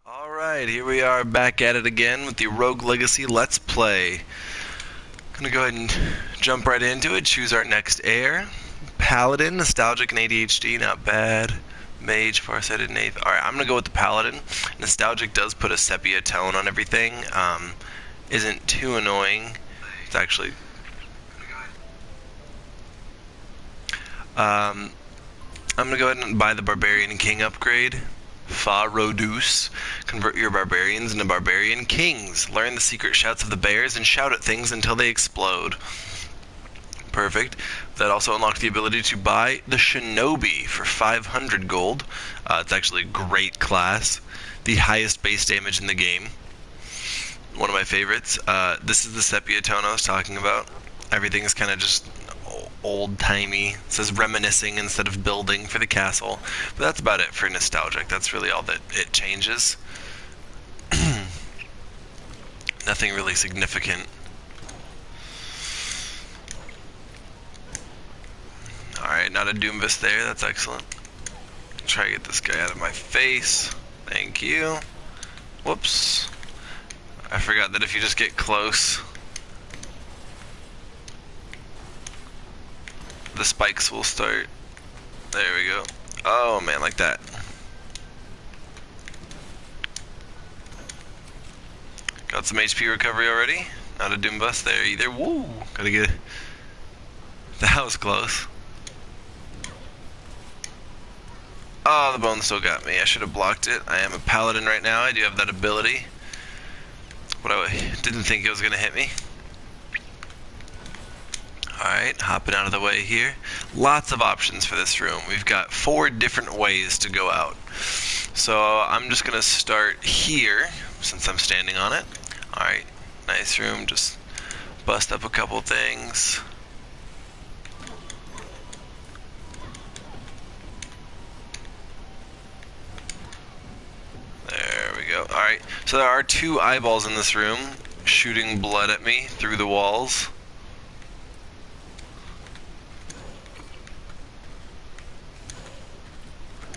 Alright, here we are back at it again with the Rogue Legacy Let's Play. Gonna go ahead and jump right into it, choose our next heir. Paladin, Nostalgic and ADHD, not bad. Mage, Farsighted and Eighth. Alright, I'm gonna go with the Paladin. Nostalgic does put a sepia tone on everything. Isn't too annoying. It's actually... I'm gonna go ahead and buy the Barbarian King upgrade. Fa Rodus. Convert your barbarians into barbarian kings. Learn the secret shouts of the bears and shout at things until they explode. Perfect. That also unlocked the ability to buy the Shinobi for 500 gold. It's actually a great class. The highest base damage in the game. One of my favorites. This is the sepia tone I was talking about. Everything is kind of just old-timey. It says reminiscing instead of building for the castle. But that's about it for nostalgic. That's really all that it changes. Nothing really significant. Alright, not a Doomvis there. That's excellent. Try to get this guy out of my face. Thank you. Whoops. I forgot that if you just get close, the spikes will start. There we go. Oh man, like that. Got some HP recovery already. Not a doom bust there either. Woo! Gotta get... That was close. Oh, the bone still got me. I should have blocked it. I am a paladin right now. I do have that ability. But I didn't think it was gonna hit me. Alright, hopping out of the way here. Lots of options for this room. We've got 4 different ways to go out. So I'm just going to start here, since I'm standing on it. Alright, nice room. Just bust up a couple things. There we go. Alright, so there are 2 eyeballs in this room, shooting blood at me through the walls.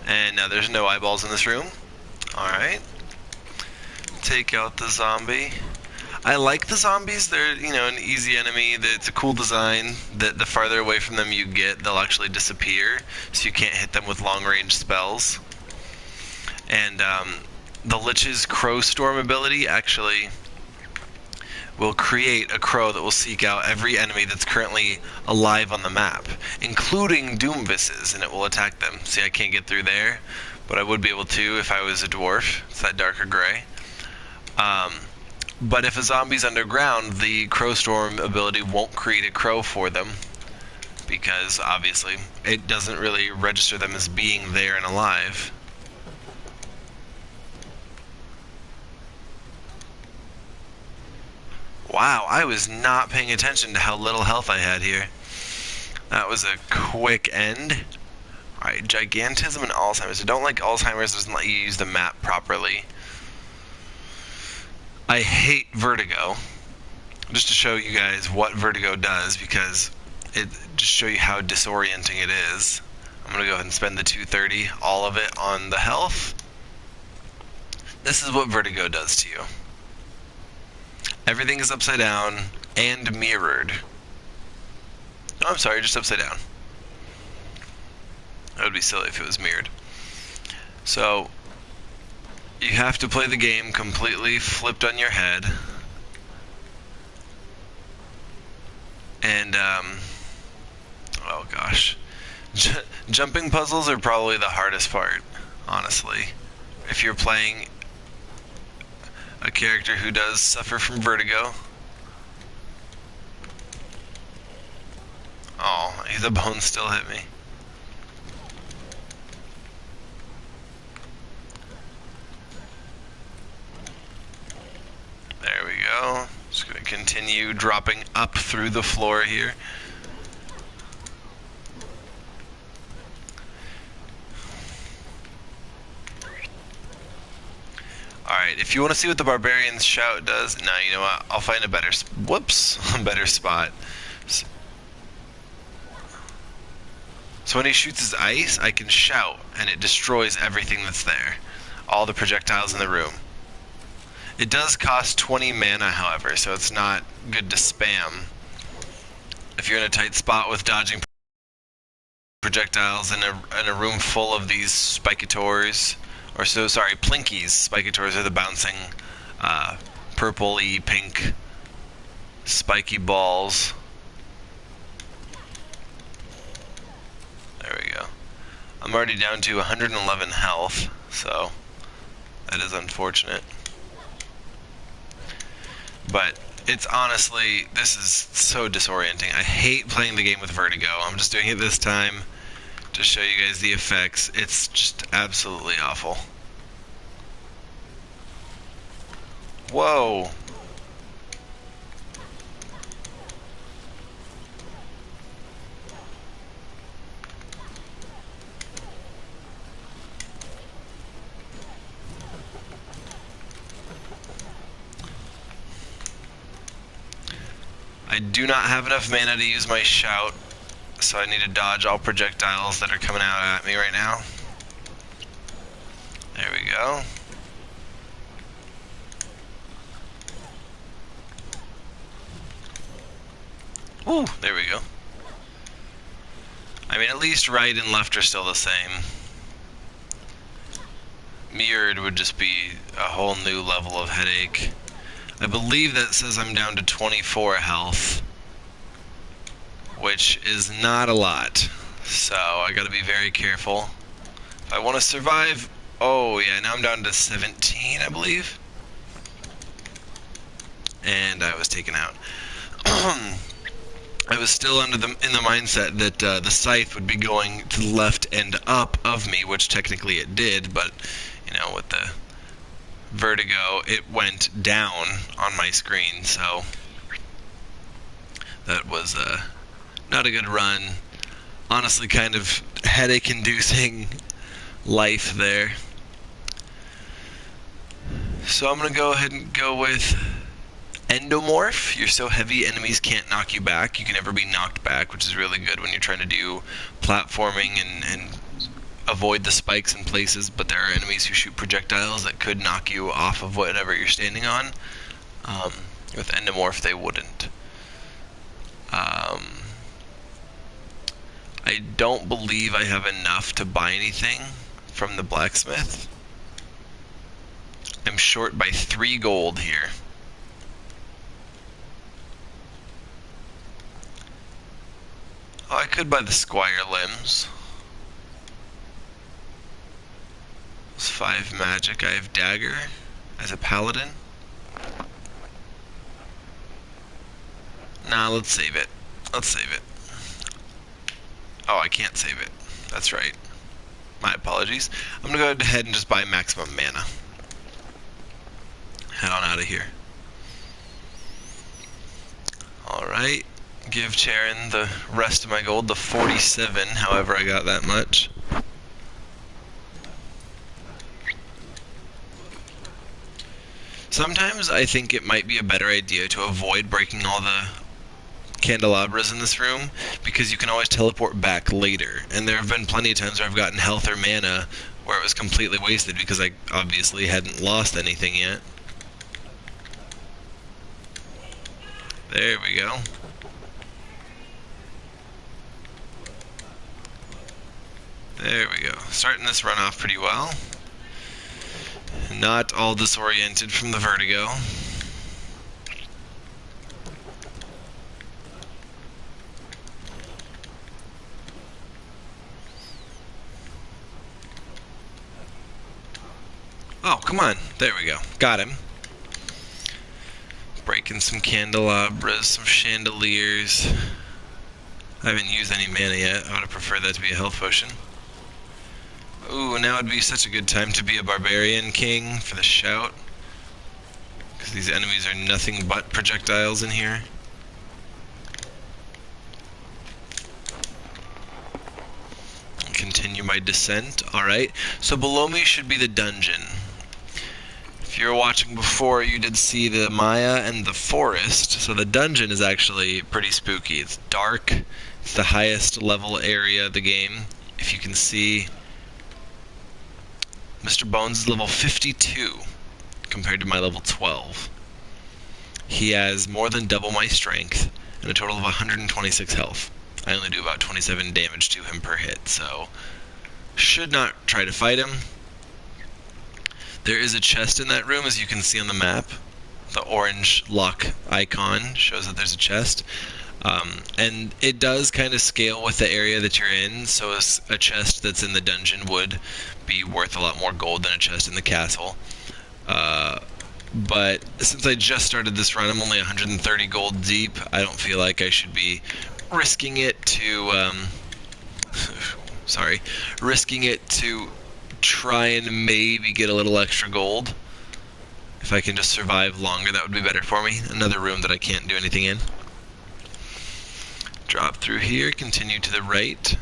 And now there's no eyeballs in this room. Alright. Take out the zombie. I like the zombies. They're, an easy enemy. It's a cool design. The farther away from them you get, they'll actually disappear. So you can't hit them with long-range spells. And the Lich's Crow Storm ability actually will create a crow that will seek out every enemy that's currently alive on the map, including Doomvisses, and it will attack them. See, I can't get through there, but I would be able to if I was a dwarf. It's that darker gray. But if a zombie's underground, the Crow Storm ability won't create a crow for them, because obviously it doesn't really register them as being there and alive. Wow, I was not paying attention to how little health I had here. That was a quick end. Alright, Gigantism and Alzheimer's. I don't like Alzheimer's. It doesn't let you use the map properly. I hate Vertigo. Just to show you guys what Vertigo does, because it just show you how disorienting it is. I'm going to go ahead and spend the 230, all of it on the health. This is what Vertigo does to you. Everything is upside down and mirrored. No, I'm sorry, just upside down. That would be silly if it was mirrored. So, you have to play the game completely flipped on your head. And, oh gosh. Jumping puzzles are probably the hardest part, honestly. If you're playing a character who does suffer from vertigo. Oh, the bone still hit me. There we go. Just gonna continue dropping up through the floor here. Alright, if you want to see what the Barbarian's Shout does, now you know what, I'll find a better, a better spot. So when he shoots his ice, I can shout, and it destroys everything that's there. all the projectiles in the room. It does cost 20 mana, however, so it's not good to spam. If you're in a tight spot with dodging projectiles in a room full of these spikators, or so, sorry, plinkies. Spikators are the bouncing, purple-y, pink, spiky balls. There we go. I'm already down to 111 health, so that is unfortunate. But it's honestly, this is so disorienting. I hate playing the game with vertigo. I'm just doing it this time to show you guys the effects. It's just absolutely awful. Whoa. I do not have enough mana to use my shout, so I need to dodge all projectiles that are coming out at me right now. There we go. Ooh, there we go. I mean, at least right and left are still the same. Mirrored would just be a whole new level of headache. I believe that says I'm down to 24 health, which is not a lot. So I gotta be very careful. If I want to survive... Oh yeah, now I'm down to 17, I believe. And I was taken out. I was still in the mindset that the scythe would be going to the left and up of me, which technically it did, but, you know, with the vertigo, it went down on my screen, so that was not a good run. Honestly, kind of headache-inducing life there. So I'm going to go ahead and go with Endomorph. You're so heavy, enemies can't knock you back. You can never be knocked back, which is really good when you're trying to do platforming and avoid the spikes in places, but there are enemies who shoot projectiles that could knock you off of whatever you're standing on. With Endomorph, they wouldn't. I don't believe I have enough to buy anything from the blacksmith. I'm short by 3 gold here. Oh, I could buy the squire limbs. It's 5 magic. I have dagger as a paladin. Nah, let's save it. Let's save it. Oh, I can't save it. That's right. My apologies. I'm gonna go ahead and just buy maximum mana. Head on out of here. Alright. Give Charon the rest of my gold, the 47, however I got that much. Sometimes I think it might be a better idea to avoid breaking all the candelabras in this room, because you can always teleport back later. And there have been plenty of times where I've gotten health or mana where it was completely wasted because I obviously hadn't lost anything yet. There we go. There we go. Starting this run off pretty well. Not all disoriented from the vertigo. Oh, come on. There we go. Got him. Breaking some candelabras, some chandeliers. I haven't used any mana yet. I would have preferred that to be a health potion. Ooh, now would be such a good time to be a barbarian king for the shout. Because these enemies are nothing but projectiles in here. Continue my descent. Alright, so below me should be the dungeon. If you were watching before, you did see the Maya and the forest. So the dungeon is actually pretty spooky. It's dark. It's the highest level area of the game. If you can see, Mr. Bones is level 52 compared to my level 12. He has more than double my strength and a total of 126 health. I only do about 27 damage to him per hit, so should not try to fight him. There is a chest in that room, as you can see on the map. The orange luck icon shows that there's a chest. And it does kind of scale with the area that you're in, so a chest that's in the dungeon would be worth a lot more gold than a chest in the castle. But since I just started this run, I'm only 130 gold deep. I don't feel like I should be risking it to risking it to try and maybe get a little extra gold. If I can just survive longer, that would be better for me. Another room that I can't do anything in. Drop through here, continue to the right.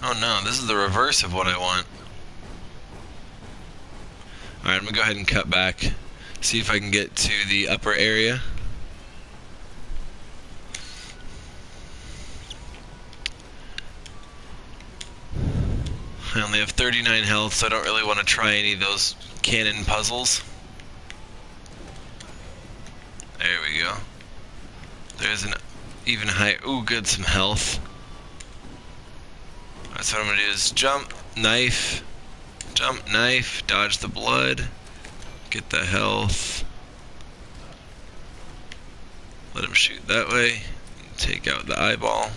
Oh no, this is the reverse of what I want. Alright, I'm gonna go ahead and cut back. See if I can get to the upper area. I only have 39 health, so I don't really want to try any of those cannon puzzles. There we go. There's an even higher... Ooh, good, some health. That's what I'm going to do is jump, knife, dodge the blood, get the health. Let him shoot that way. Take out the eyeball.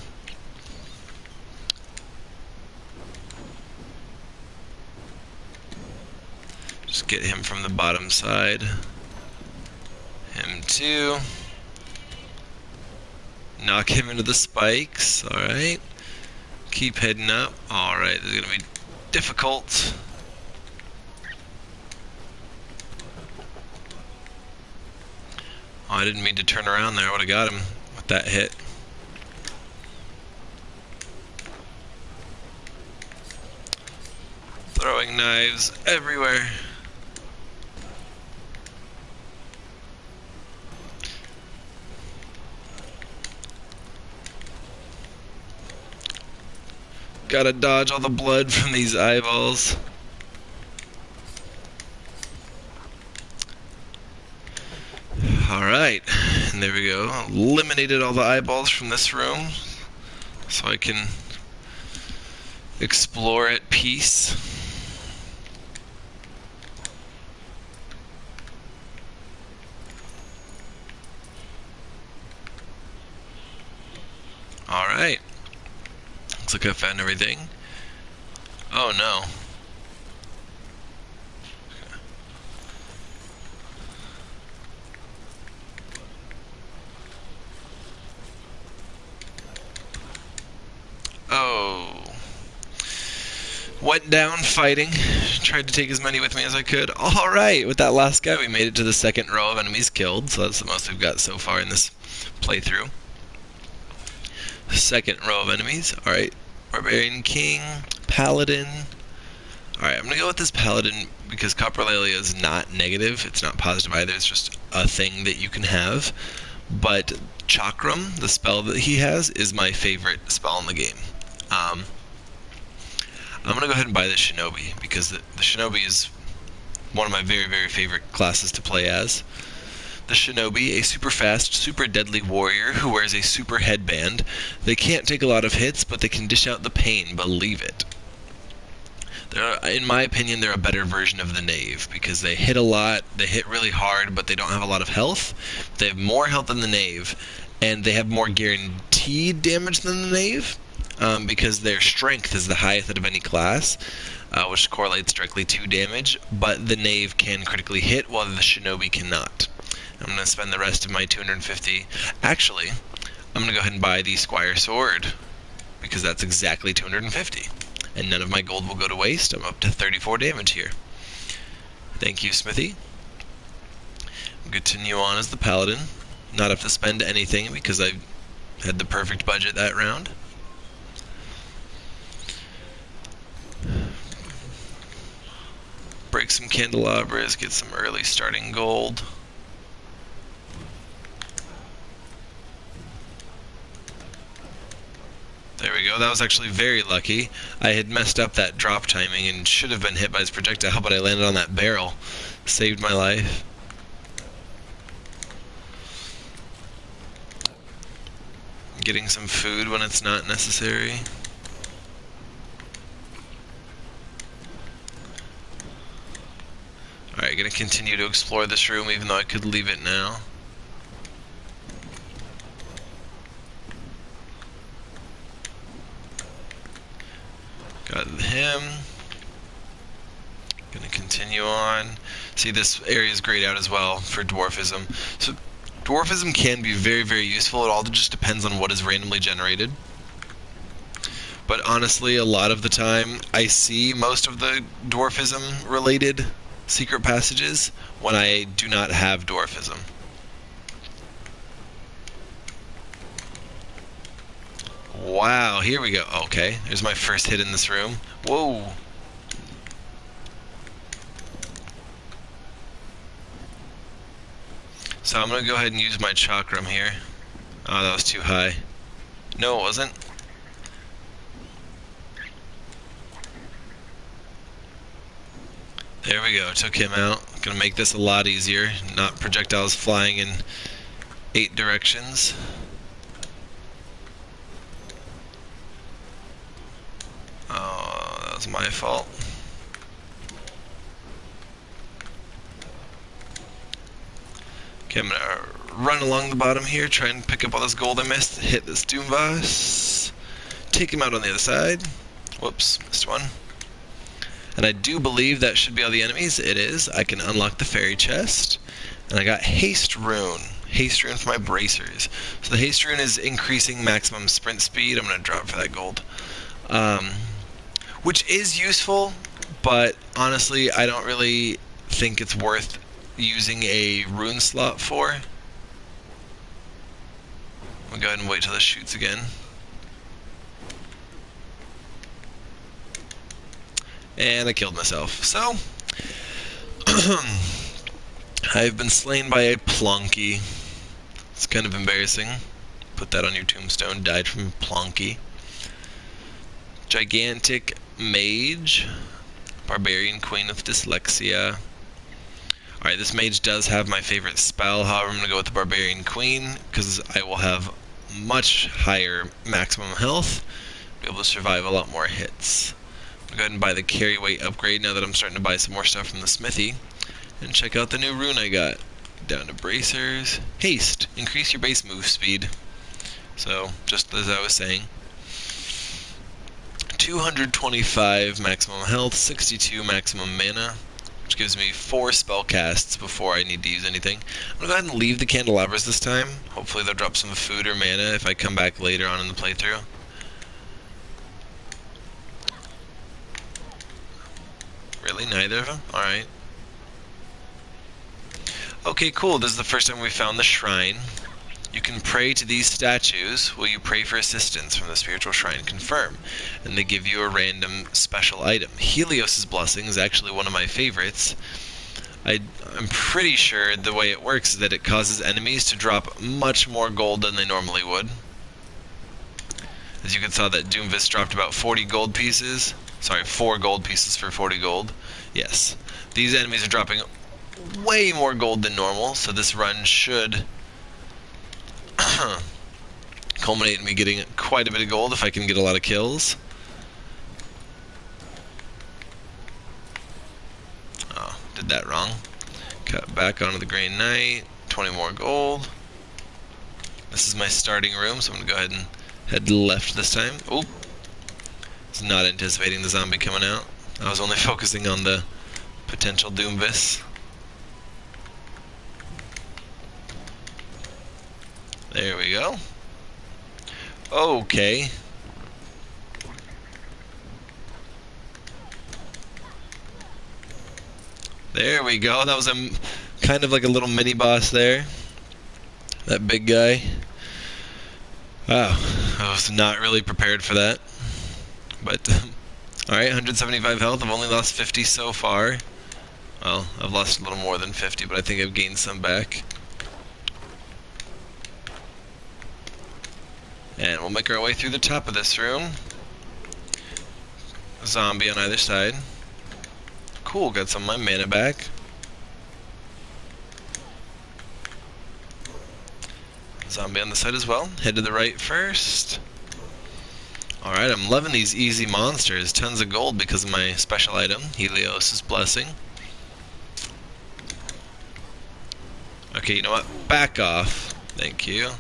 Just get him from the bottom side. Him too. Knock him into the spikes. Alright. Keep heading up. Alright, this is going to be difficult. Oh, I didn't mean to turn around there. I would have got him with that hit. Throwing knives everywhere. Gotta dodge all the blood from these eyeballs. Alright, and there we go. Eliminated all the eyeballs from this room, so I can explore at peace. Alright. Looks like I found everything. Oh no. Oh. Went down fighting. Tried to take as many with me as I could. Alright, with that last guy we made it to the second row of enemies killed, so that's the most we've got so far in this playthrough. Second row of enemies. Alright. Barbarian King, Paladin. Alright, I'm going to go with this Paladin because Coprolalia is not negative. It's not positive either. It's just a thing that you can have. But Chakram, the spell that he has, is my favorite spell in the game. I'm going to go ahead and buy the Shinobi because the Shinobi is one of my very, very favorite classes to play as. The Shinobi, a super fast, super deadly warrior who wears a super headband. They can't take a lot of hits, but they can dish out the pain, believe it. In my opinion, they're a better version of the Knave because they hit a lot, they hit really hard, but they don't have a lot of health. They have more health than the Knave, and they have more guaranteed damage than the Knave because their strength is the highest out of any class. Which correlates directly to damage, but the Knave can critically hit while the Shinobi cannot. I'm going to spend the rest of my 250. Actually, I'm going to go ahead and buy the Squire Sword, because that's exactly 250. And none of my gold will go to waste. I'm up to 34 damage here. Thank you, Smithy. Continue on as the Paladin. Not have to spend anything, because I had the perfect budget that round. Break some candelabras, get some early starting gold. There we go. That was actually very lucky. I had messed up that drop timing and should have been hit by his projectile, but I landed on that barrel. Saved my life. Getting some food when it's not necessary. Alright, gonna continue to explore this room even though I could leave it now. Got him. Gonna continue on. See, this area is grayed out as well for dwarfism. So dwarfism can be very, very useful. It all just depends on what is randomly generated. But honestly, a lot of the time, I see most of the dwarfism related secret passages when I do not have dwarfism. Wow, here we go. Okay, there's my first hit in this room. Whoa. So I'm going to go ahead and use my chakram here. Oh, that was too high. No, it wasn't. There we go, took him out. Gonna make this a lot easier, not projectiles flying in 8 directions. Oh, that was my fault. Okay, I'm gonna run along the bottom here, try and pick up all this gold I missed, hit this Doom Boss, take him out on the other side. Whoops, missed one. And I do believe that should be all the enemies. It is. I can unlock the fairy chest. And I got Haste Rune. Haste Rune for my bracers. So the Haste Rune is increasing maximum sprint speed. I'm going to drop for that gold. Which is useful, but honestly, I don't really think it's worth using a rune slot for. We'll go ahead and wait till this shoots again. And I killed myself. So, I've been slain by a plonky. It's kind of embarrassing. Put that on your tombstone. Died from plonky. Gigantic mage. Barbarian queen with dyslexia. Alright, this mage does have my favorite spell. However, I'm going to go with the barbarian queen because I will have much higher maximum health. Be able to survive a lot more hits. I'll go ahead and buy the carry weight upgrade now that I'm starting to buy some more stuff from the smithy. And check out the new rune I got. Down to bracers. Haste. Increase your base move speed. So, just as I was saying. 225 maximum health, 62 maximum mana, which gives me 4 spell casts before I need to use anything. I'm going to go ahead and leave the candelabras this time. Hopefully they'll drop some food or mana if I come back later on in the playthrough. Really? Neither of them? Alright. Okay, cool. This is the first time we found the shrine. You can pray to these statues. Will you pray for assistance from the spiritual shrine? Confirm. And they give you a random special item. Helios's blessing is actually one of my favorites. I'm pretty sure the way it works is that it causes enemies to drop much more gold than they normally would. As you can saw, that Doomfist dropped about 40 gold pieces. Sorry, 4 gold pieces for 40 gold. Yes. These enemies are dropping way more gold than normal, so this run should culminate in me getting quite a bit of gold if I can get a lot of kills. Oh, did that wrong. Cut back onto the Grey Knight. 20 more gold. This is my starting room, so I'm going to go ahead and head left this time. Oop. I was not anticipating the zombie coming out. I was only focusing on the potential Doomvis. There we go. Okay. There we go. That was a kind of like a little mini boss there. That big guy. Wow. I was not really prepared for that. But, alright, 175 health. I've only lost 50 so far. Well, I've lost a little more than 50, but I think I've gained some back. And we'll make our way through the top of this room. Zombie on either side. Cool, got some of my mana back. Zombie on the side as well. Head to the right first. Alright, I'm loving these easy monsters. Tons of gold because of my special item, Helios' Blessing. Okay, you know what? Back off. Thank you.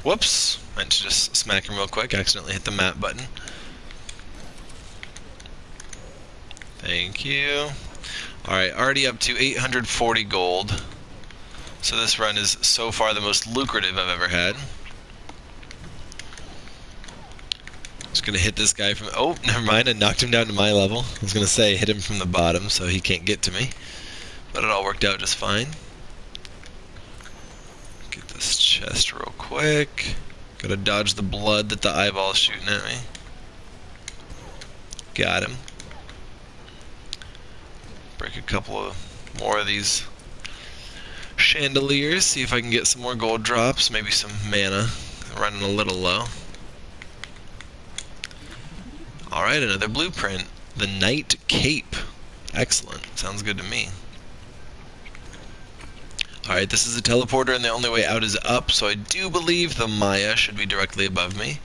Whoops. Meant to just smack him real quick. Accidentally hit the map button. Thank you. Alright, already up to 840 gold. So this run is so far the most lucrative I've ever had. Just gonna hit this guy from... Oh, never mind. I knocked him down to my level. I was gonna say hit him from the bottom so he can't get to me. But it all worked out just fine. Get this chest real quick. Gotta dodge the blood that the eyeball's shooting at me. Got him. Break a couple of more of these chandeliers. See if I can get some more gold drops. Maybe some mana. I'm running a little low. Alright, another blueprint. The Knight Cape. Excellent. Sounds good to me. Alright, this is a teleporter and the only way out is up, so I do believe the Maya should be directly above me.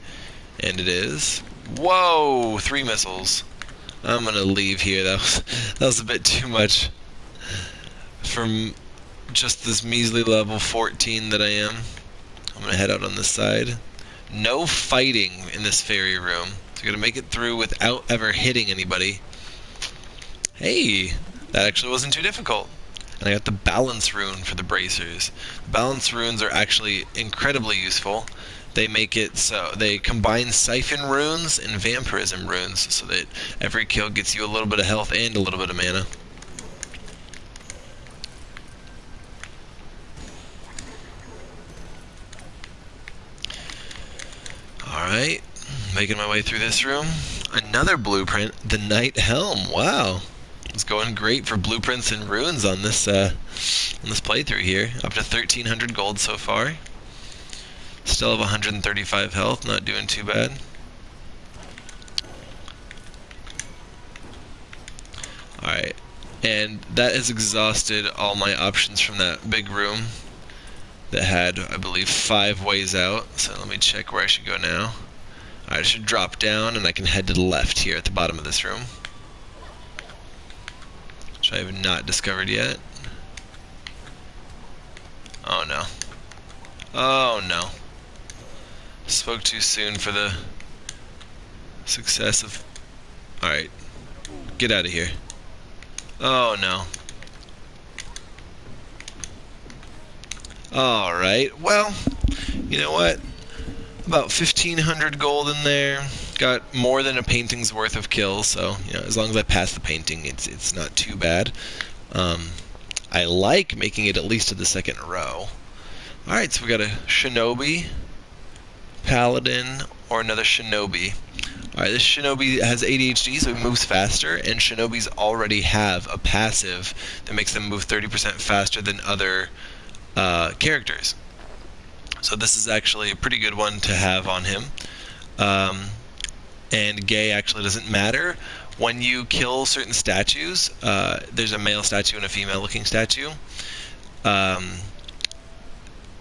And it is. Whoa! 3 missiles. I'm gonna leave here. That was a bit too much from just this measly level 14 that I am. I'm gonna head out on this side. No fighting in this fairy room. So you're gonna make it through without ever hitting anybody. Hey, that actually wasn't too difficult. And I got the balance rune for the bracers. Balance runes are actually incredibly useful. They make it so they combine siphon runes and vampirism runes so that every kill gets you a little bit of health and a little bit of mana. Alright, making my way through this room. Another blueprint, the Knight Helm. Wow. It's going great for blueprints and runes on this playthrough here. Up to 1,300 gold so far. Still have 135 health, not doing too bad. Alright, and that has exhausted all my options from that big room that had, I believe, 5 ways out. So let me check where I should go now. Alright, I should drop down and I can head to the left here at the bottom of this room, which I have not discovered yet. Oh no. Oh no. Spoke too soon for the success of... Alright. Get out of here. Oh no. Alright, well, you know what? About 1,500 gold in there. Got more than a painting's worth of kills, so you know, as long as I pass the painting, it's not too bad. I like making it at least to the second row. Alright, so we got a shinobi, paladin, or another shinobi. Alright, this shinobi has ADHD, so it moves faster, and shinobis already have a passive that makes them move 30% faster than other characters. So this is actually a pretty good one to have on him. And gay actually doesn't matter. When you kill certain statues, there's a male statue and a female looking statue.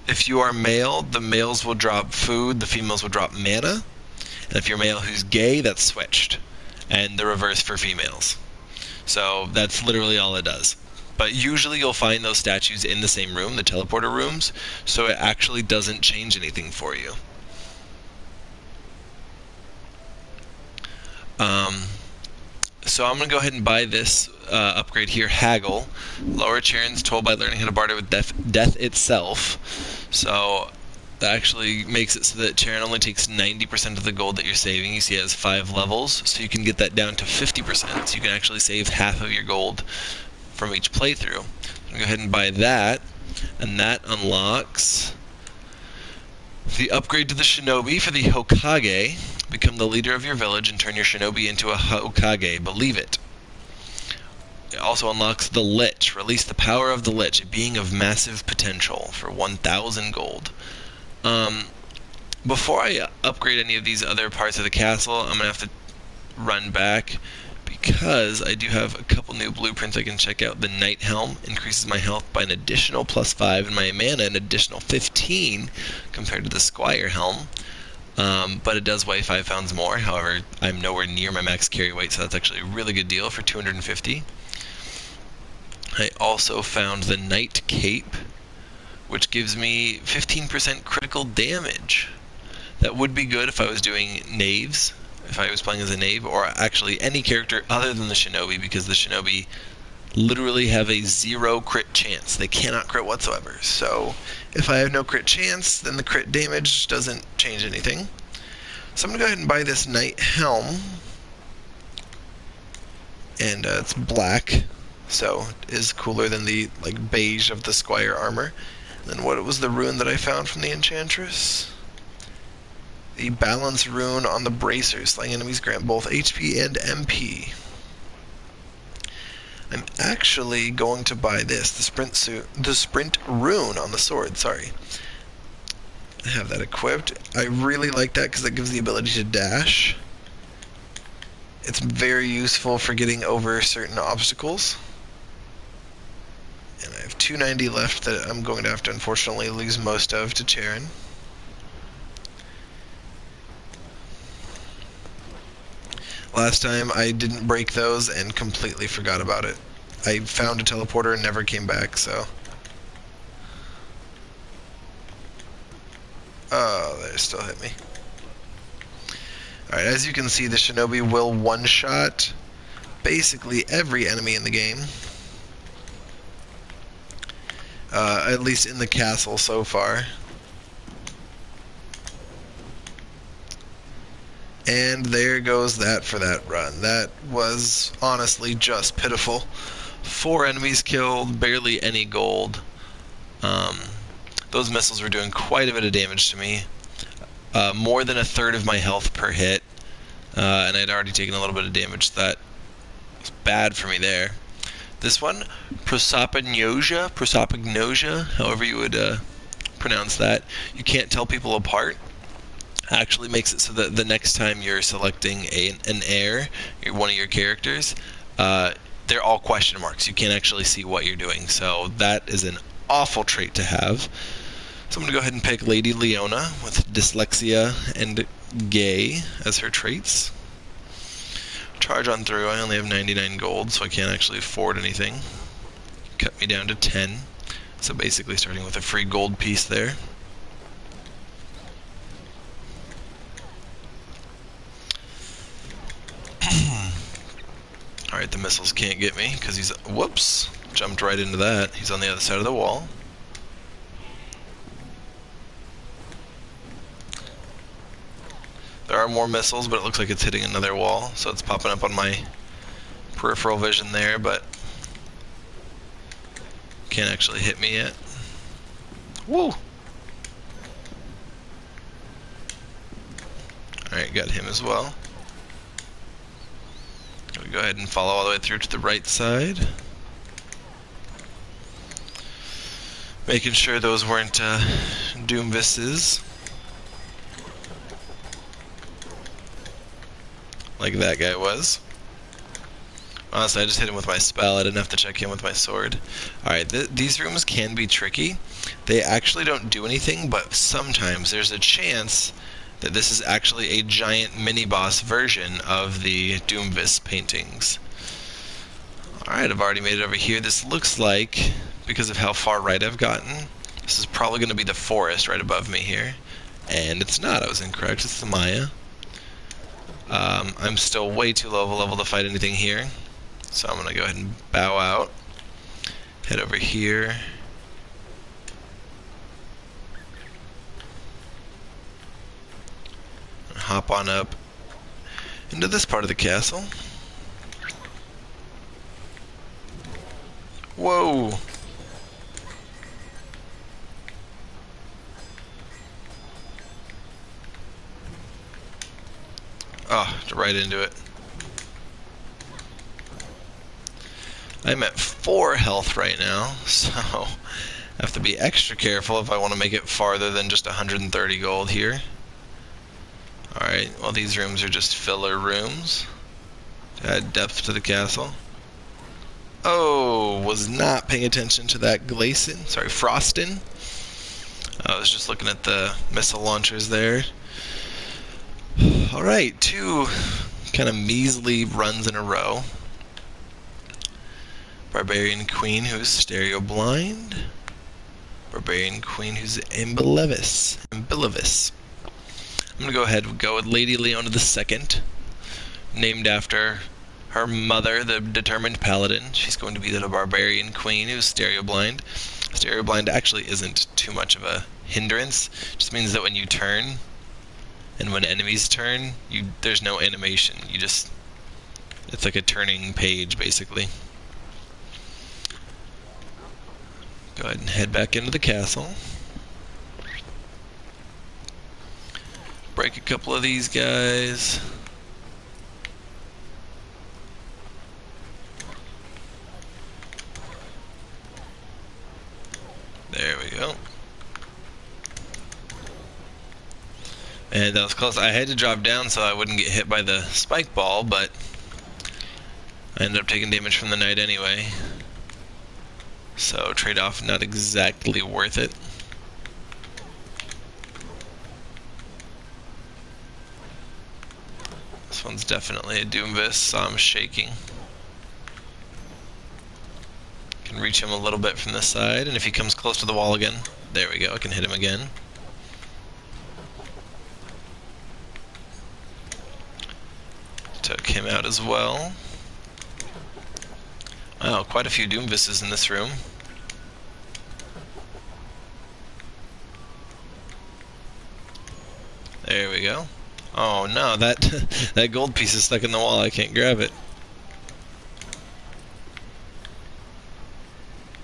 If you are male, the males will drop food, the females will drop mana. And if you're male who's gay, that's switched. And the reverse for females. So that's literally all it does. But usually you'll find those statues in the same room, the teleporter rooms, so it actually doesn't change anything for you. So I'm going to go ahead and buy this upgrade here, Haggle. Lower Charon's toll by learning how to barter with death itself. So that actually makes it so that Charon only takes 90% of the gold that you're saving. You see it has 5 levels, so you can get that down to 50%. So you can actually save half of your gold from each playthrough. I'm going to go ahead and buy that, and that unlocks the upgrade to the shinobi for the Hokage. Become the leader of your village and turn your shinobi into a Hokage. Believe it. It also unlocks the Lich. Release the power of the Lich, a being of massive potential, for 1,000 gold. Before I upgrade any of these other parts of the castle, I'm going to have to run back because I do have a couple new blueprints I can check out. The Knight Helm increases my health by an additional +5 and my mana an additional 15 compared to the Squire Helm. But it does weigh 5 pounds more. However, I'm nowhere near my max carry weight, so that's actually a really good deal for 250. I also found the Knight Cape, which gives me 15% critical damage. That would be good if I was doing knaves, if I was playing as a knave, or actually any character other than the shinobi, because the shinobi literally have a 0 crit chance. They cannot crit whatsoever. So if I have no crit chance, then the crit damage doesn't change anything. So I'm going to go ahead and buy this Knight Helm. And it's black, so it is cooler than the beige of the Squire armor. And then what was the rune that I found from the Enchantress? The balance rune on the bracers. Slaying enemies grant both HP and MP. I'm actually going to buy this, the sprint rune on the sword, sorry. I have that equipped. I really like that because it gives the ability to dash. It's very useful for getting over certain obstacles. And I have 290 left that I'm going to have to unfortunately lose most of to Charon. Last time I didn't break those and completely forgot about it. I found a teleporter and never came back, so... Oh, they still hit me. Alright, as you can see, the shinobi will one-shot basically every enemy in the game. At least in the castle so far. And there goes that for that run. That was honestly just pitiful. 4 enemies killed, barely any gold. Those missiles were doing quite a bit of damage to me. More than a third of my health per hit. And I'd already taken a little bit of damage. That was bad for me there. This one, prosopagnosia, however you would pronounce that. You can't tell people apart. Actually makes it so that the next time you're selecting an heir, one of your characters, they're all question marks. You can't actually see what you're doing. So that is an awful trait to have. So I'm going to go ahead and pick Lady Leona with dyslexia and gay as her traits. Charge on through. I only have 99 gold, so I can't actually afford anything. Cut me down to 10. So basically starting with a free gold piece there. Alright, the missiles can't get me because he's... Whoops! Jumped right into that. He's on the other side of the wall. There are more missiles, but it looks like it's hitting another wall, so it's popping up on my peripheral vision there, but can't actually hit me yet. Woo! Alright, got him as well. We go ahead and follow all the way through to the right side. Making sure those weren't Doomvises. Like that guy was. Honestly, I just hit him with my spell. I didn't have to check him with my sword. Alright, these rooms can be tricky. They actually don't do anything, but sometimes there's a chance that this is actually a giant mini-boss version of the Doomvis paintings. Alright, I've already made it over here. This looks like, because of how far right I've gotten, this is probably going to be the forest right above me here. And it's not. I was incorrect. It's the Maya. I'm still way too low of a level to fight anything here. So I'm going to go ahead and bow out. Head over here. Hop on up into this part of the castle. Whoa! Oh, right into it. I'm at 4 health right now, so I have to be extra careful if I want to make it farther than just 130 gold here. Alright, well these rooms are just filler rooms to add depth to the castle. Oh, was not paying attention to that Frostin. I was just looking at the missile launchers there. Alright, 2 kind of measly runs in a row. Barbarian Queen who's stereo blind. Barbarian Queen who's ambivalous. I'm gonna go ahead and go with Lady Leona II, named after her mother, the determined paladin. She's going to be the Barbarian Queen who's stereo blind. Stereo blind actually isn't too much of a hindrance. It just means that when you turn and when enemies turn, there's no animation. It's like a turning page basically. Go ahead and head back into the castle. Break a couple of these guys. There we go. And that was close. I had to drop down so I wouldn't get hit by the spike ball, but I ended up taking damage from the knight anyway. So trade-off not exactly worth it. This one's definitely a Doomvis, so I'm shaking. Can reach him a little bit from this side, and if he comes close to the wall again, there we go, I can hit him again. Took him out as well. Wow, quite a few Doomvises in this room. There we go. Oh no, that gold piece is stuck in the wall, I can't grab it.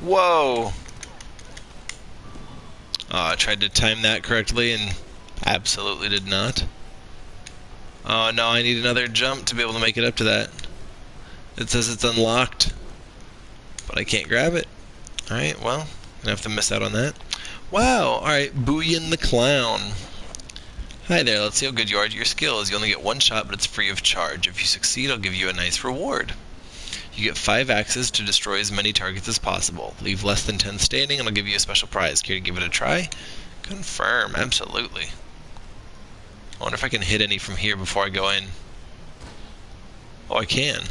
Whoa! Oh, I tried to time that correctly and absolutely did not. Oh no, I need another jump to be able to make it up to that. It says it's unlocked, but I can't grab it. Alright, well, I'm gonna have to miss out on that. Wow, alright, Booyan the Clown. Hi there, let's see how good you are at your skills. You only get 1 shot, but it's free of charge. If you succeed, I'll give you a nice reward. You get 5 axes to destroy as many targets as possible. Leave less than 10 standing, and I'll give you a special prize. Care to give it a try? Confirm, absolutely. I wonder if I can hit any from here before I go in. Oh, I can.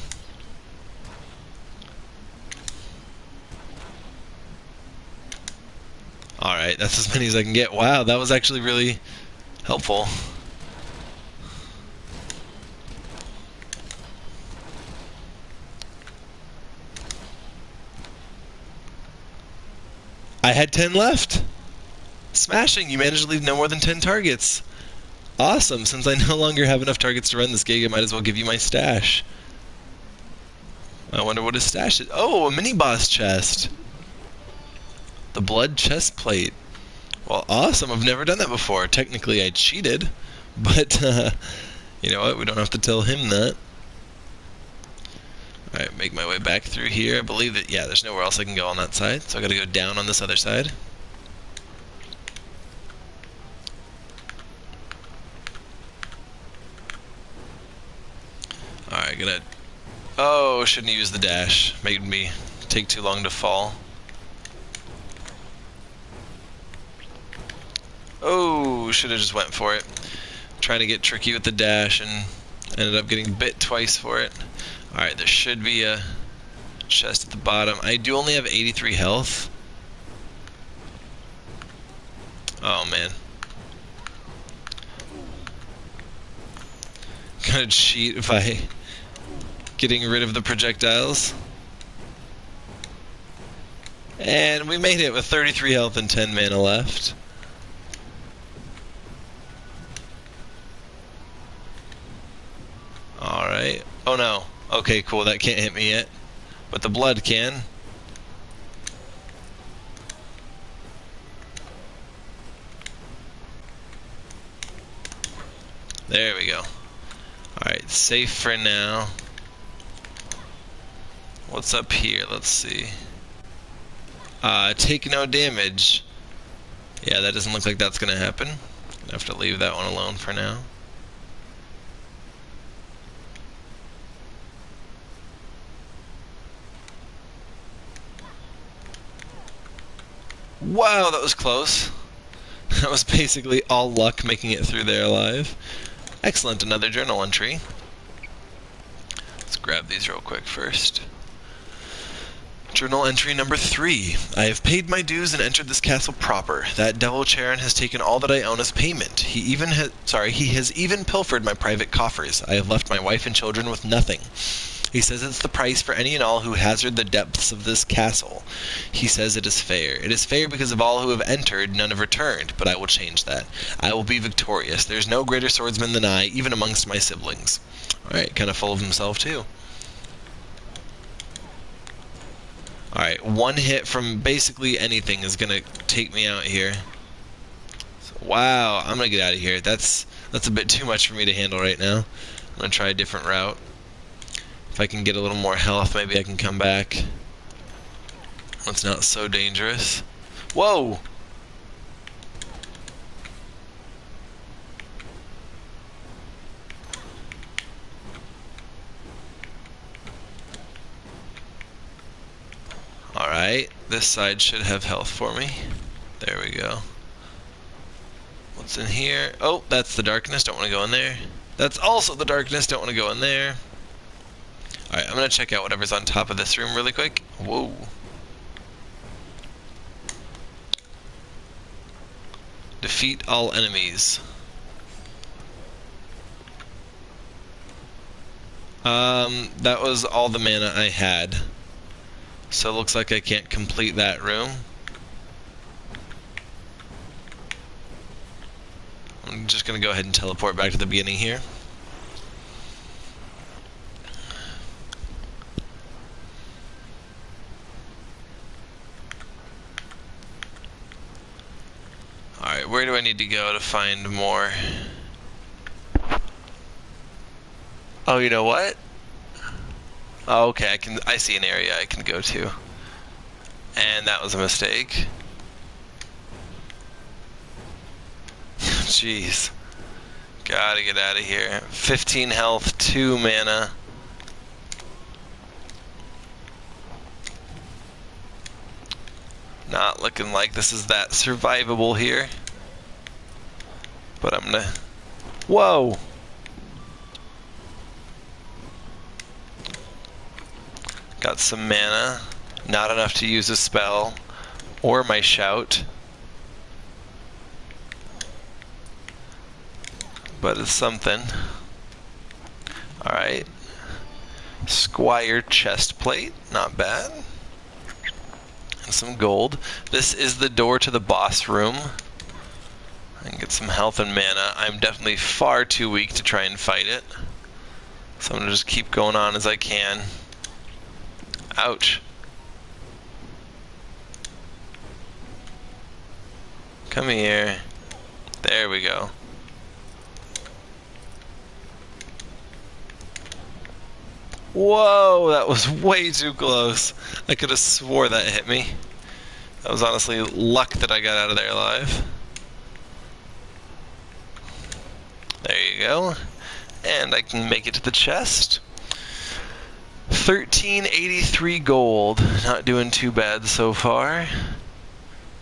Alright, that's as many as I can get. Wow, that was actually really helpful. I had 10 left. Smashing, you managed to leave no more than 10 targets. Awesome, since I no longer have enough targets to run this gig, I might as well give you my stash. I wonder what his stash is. Oh, a mini-boss chest. The blood chest plate. Well, awesome, I've never done that before. Technically, I cheated, but you know what, we don't have to tell him that. Alright, make my way back through here. I believe that, yeah, there's nowhere else I can go on that side, so I gotta go down on this other side. Alright, gonna... Oh, shouldn't have used the dash. Made me take too long to fall. Oh, should have just went for it. Trying to get tricky with the dash and ended up getting bit twice for it. Alright, there should be a chest at the bottom. I do only have 83 health. Oh man. Gonna cheat by getting rid of the projectiles. And we made it with 33 health and 10 mana left. Alright. Oh no. Okay, cool. That can't hit me yet. But the blood can. There we go. Alright, safe for now. What's up here? Let's see. Take no damage. Yeah, that doesn't look like that's gonna happen. I have to leave that one alone for now. Wow, that was close. That was basically all luck making it through there alive. Excellent, another journal entry. Let's grab these real quick first. Journal entry number 3. I have paid my dues and entered this castle proper. That devil Charon has taken all that I own as payment. He has even pilfered my private coffers. I have left my wife and children with nothing. He says it's the price for any and all who hazard the depths of this castle. He says it is fair. It is fair because of all who have entered, none have returned, but I will change that. I will be victorious. There is no greater swordsman than I, even amongst my siblings. Alright, kind of full of himself too. Alright, one hit from basically anything is going to take me out here. So, wow, I'm going to get out of here. That's a bit too much for me to handle right now. I'm going to try a different route. If I can get a little more health, maybe I can come back. It's not so dangerous. Whoa! Alright, this side should have health for me. There we go. What's in here? Oh, that's the darkness, don't want to go in there. That's also the darkness, don't want to go in there. Alright, I'm going to check out whatever's on top of this room really quick. Whoa. Defeat all enemies. That was all the mana I had. So it looks like I can't complete that room. I'm just going to go ahead and teleport back to the beginning here. Alright, where do I need to go to find more? Oh, you know what? Oh, okay, I see an area I can go to. And that was a mistake. Jeez. Gotta get out of here. 15 health, 2 mana. Not looking like this is that survivable here. But I'm gonna... Whoa! Got some mana. Not enough to use a spell. Or my shout. But it's something. Alright. Squire chestplate. Not bad. And some gold. This is the door to the boss room. I can get some health and mana. I'm definitely far too weak to try and fight it. So I'm going to just keep going on as I can. Ouch. Come here. There we go. Whoa, that was way too close. I could have swore that hit me. That was honestly luck that I got out of there alive. There you go. And I can make it to the chest. 1383 gold. Not doing too bad so far.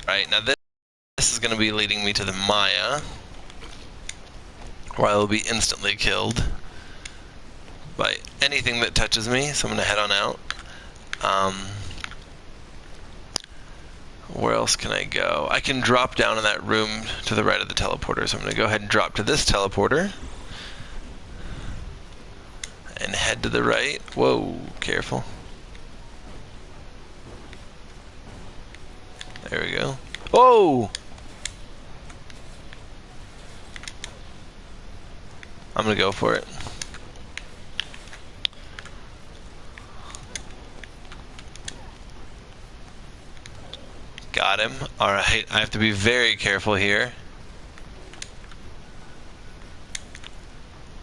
Right, now this is going to be leading me to the Maya, where I will be instantly killed by anything that touches me, so I'm going to head on out. Where else can I go? I can drop down in that room to the right of the teleporter, so I'm going to go ahead and drop to this teleporter. And head to the right. Whoa, careful. There we go. Whoa! I'm going to go for it. Got him. Alright, I have to be very careful here.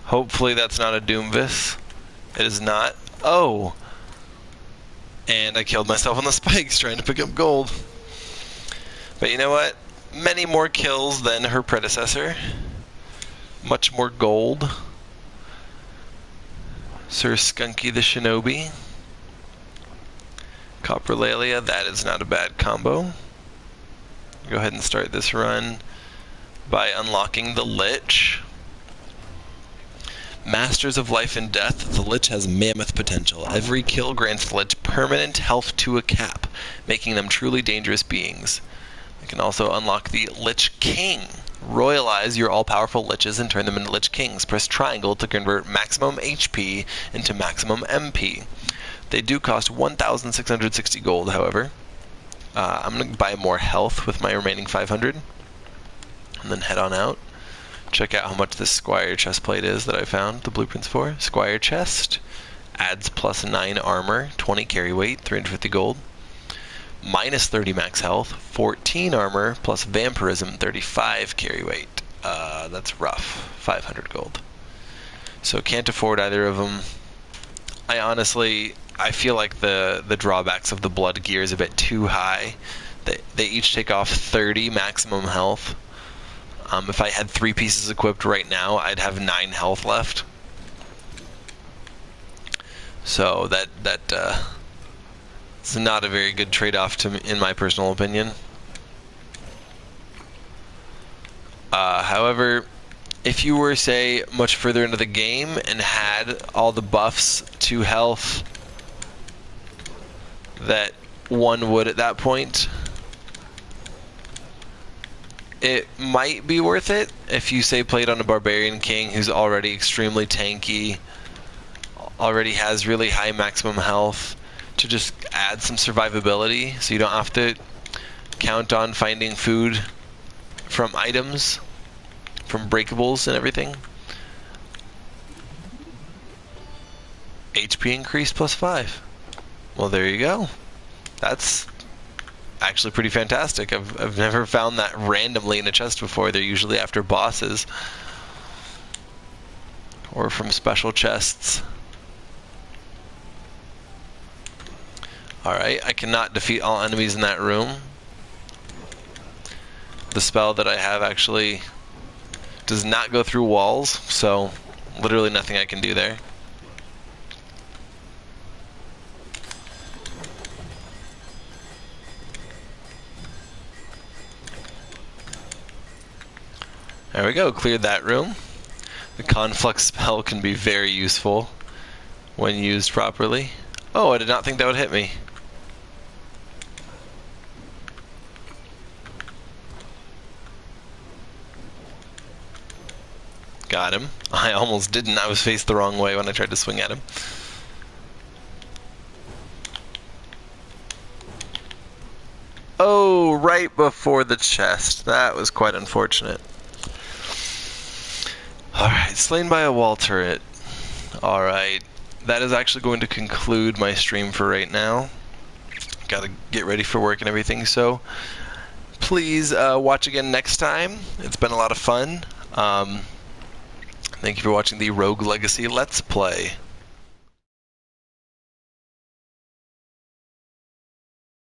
Hopefully that's not a Doomvis. It is not. Oh! And I killed myself on the spikes trying to pick up gold. But you know what? Many more kills than her predecessor. Much more gold. Sir Skunky the Shinobi. Coprolalia, that is not a bad combo. Go ahead and start this run by unlocking the Lich. Masters of Life and Death, the Lich has mammoth potential. Every kill grants the Lich permanent health to a cap, making them truly dangerous beings. You can also unlock the Lich King. Royalize your all-powerful Liches and turn them into Lich Kings. Press triangle to convert maximum HP into maximum MP. They do cost 1,660 gold, however. I'm going to buy more health with my remaining 500. And then head on out. Check out how much this Squire chestplate is that I found the blueprints for. Squire chest. Adds plus 9 armor, 20 carry weight, 350 gold. Minus 30 max health, 14 armor, plus vampirism, 35 carry weight. That's rough. 500 gold. So can't afford either of them. I feel like the drawbacks of the blood gear is a bit too high. They each take off 30 maximum health. If I had 3 pieces equipped right now, I'd have 9 health left. So it's not a very good trade-off in my personal opinion. However, if you were, say, much further into the game and had all the buffs to health that one would at that point, it might be worth it if you, say, played on a Barbarian King who's already extremely tanky, already has really high maximum health, to just add some survivability so you don't have to count on finding food from items, from breakables and everything. HP increase plus 5. Well, there you go. That's actually pretty fantastic. I've never found that randomly in a chest before. They're usually after bosses or from special chests. Alright, I cannot defeat all enemies in that room. The spell that I have actually does not go through walls, so literally nothing I can do there. There we go, cleared that room. The conflux spell can be very useful when used properly. Oh, I did not think that would hit me. Got him. I almost didn't. I was faced the wrong way when I tried to swing at him. Oh, right before the chest. That was quite unfortunate. Alright, slain by a wall turret. Alright, that is actually going to conclude my stream for right now. Gotta get ready for work and everything, so please watch again next time. It's been a lot of fun. Thank you for watching the Rogue Legacy Let's Play.